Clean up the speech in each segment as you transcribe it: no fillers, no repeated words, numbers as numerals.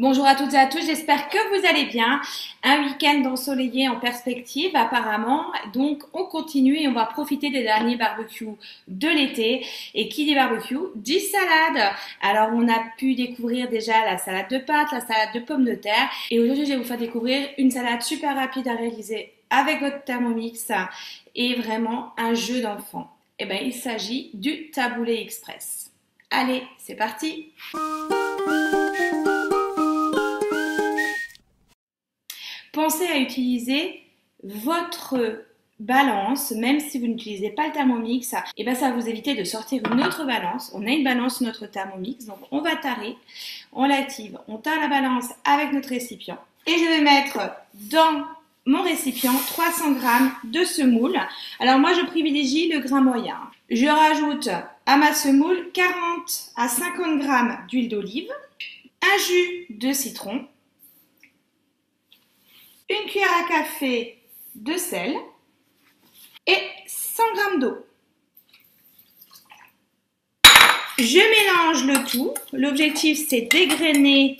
Bonjour à toutes et à tous, j'espère que vous allez bien. Un week-end ensoleillé en perspective apparemment, donc on continue et on va profiter des derniers barbecues de l'été. Et qui dit barbecue, dit salade. Alors on a pu découvrir déjà la salade de pâtes, la salade de pommes de terre. Et aujourd'hui je vais vous faire découvrir une salade super rapide à réaliser avec votre Thermomix et vraiment un jeu d'enfant. Eh bien il s'agit du taboulé express. Allez, c'est parti! Pensez à utiliser votre balance, même si vous n'utilisez pas le Thermomix, et ben ça va vous éviter de sortir une autre balance. On a une balance sur notre Thermomix, donc on va tarer, on l'active, on tare la balance avec notre récipient. Et je vais mettre dans mon récipient 300 g de semoule. Alors moi je privilégie le grain moyen. Je rajoute à ma semoule 40 à 50 g d'huile d'olive, un jus de citron, une cuillère à café de sel et 100 g d'eau. Je mélange le tout. L'objectif c'est dégrainer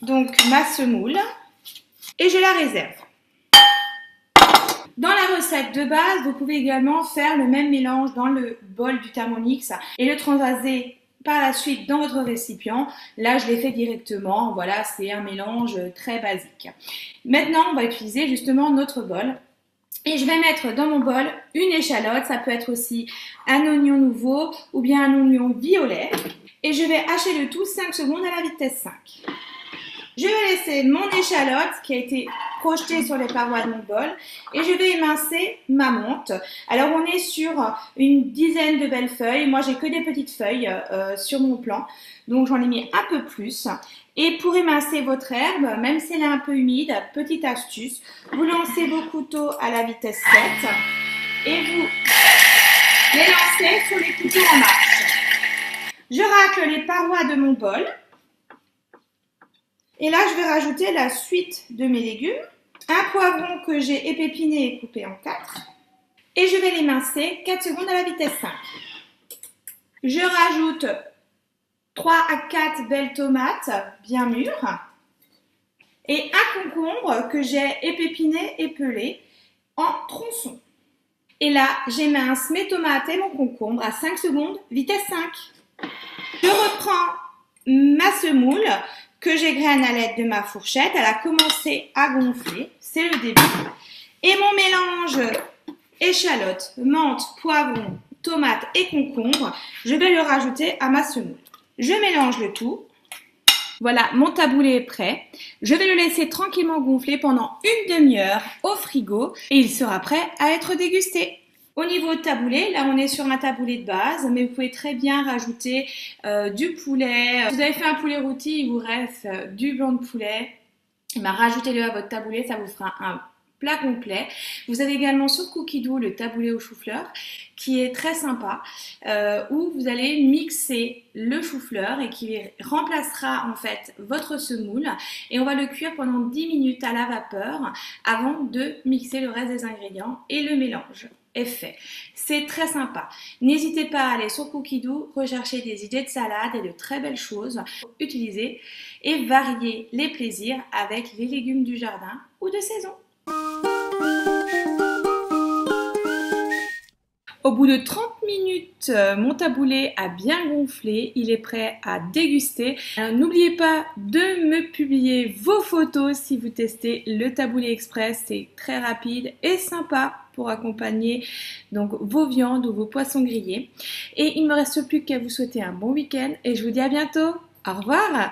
donc ma semoule et je la réserve. Dans la recette de base, vous pouvez également faire le même mélange dans le bol du Thermomix et le transvaser par la suite dans votre récipient. Là, je l'ai fait directement. Voilà, c'est un mélange très basique. Maintenant, on va utiliser justement notre bol. Et je vais mettre dans mon bol une échalote. Ça peut être aussi un oignon nouveau ou bien un oignon violet. Et je vais hacher le tout 5 secondes à la vitesse 5. Je vais laisser mon échalote qui a été projetée sur les parois de mon bol et je vais émincer ma menthe. Alors on est sur une dizaine de belles feuilles. Moi j'ai que des petites feuilles sur mon plan, donc j'en ai mis un peu plus. Et pour émincer votre herbe, même si elle est un peu humide, petite astuce, vous lancez vos couteaux à la vitesse 7 et vous les lancez sur les couteaux en marche. Je racle les parois de mon bol. Et là, je vais rajouter la suite de mes légumes, un poivron que j'ai épépiné et coupé en 4. Et je vais l'émincer 4 secondes à la vitesse 5. Je rajoute 3 à 4 belles tomates bien mûres et un concombre que j'ai épépiné et pelé en tronçons. Et là, j'émince mes tomates et mon concombre à 5 secondes, vitesse 5. Je reprends ma semoule que j'égrène à l'aide de ma fourchette. Elle a commencé à gonfler, c'est le début. Et mon mélange échalote, menthe, poivron, tomate et concombre, je vais le rajouter à ma semoule. Je mélange le tout. Voilà, mon taboulé est prêt. Je vais le laisser tranquillement gonfler pendant une demi-heure au frigo et il sera prêt à être dégusté. Au niveau de taboulé, là on est sur un taboulé de base, mais vous pouvez très bien rajouter du poulet. Si vous avez fait un poulet rôti, il vous reste du blanc de poulet. Rajoutez-le à votre taboulé, ça vous fera un plat complet. Vous avez également sur Cookidoo le taboulé au chou-fleur qui est très sympa, où vous allez mixer le chou-fleur et qui remplacera en fait votre semoule et on va le cuire pendant 10 minutes à la vapeur avant de mixer le reste des ingrédients et le mélange est fait. C'est très sympa. N'hésitez pas à aller sur Cookidoo, rechercher des idées de salade et de très belles choses pour utiliser et varier les plaisirs avec les légumes du jardin ou de saison. Au bout de 30 minutes, mon taboulé a bien gonflé, il est prêt à déguster. N'oubliez pas de me publier vos photos si vous testez le taboulé express, c'est très rapide et sympa pour accompagner donc vos viandes ou vos poissons grillés. Et il ne me reste plus qu'à vous souhaiter un bon week-end et je vous dis à bientôt. Au revoir!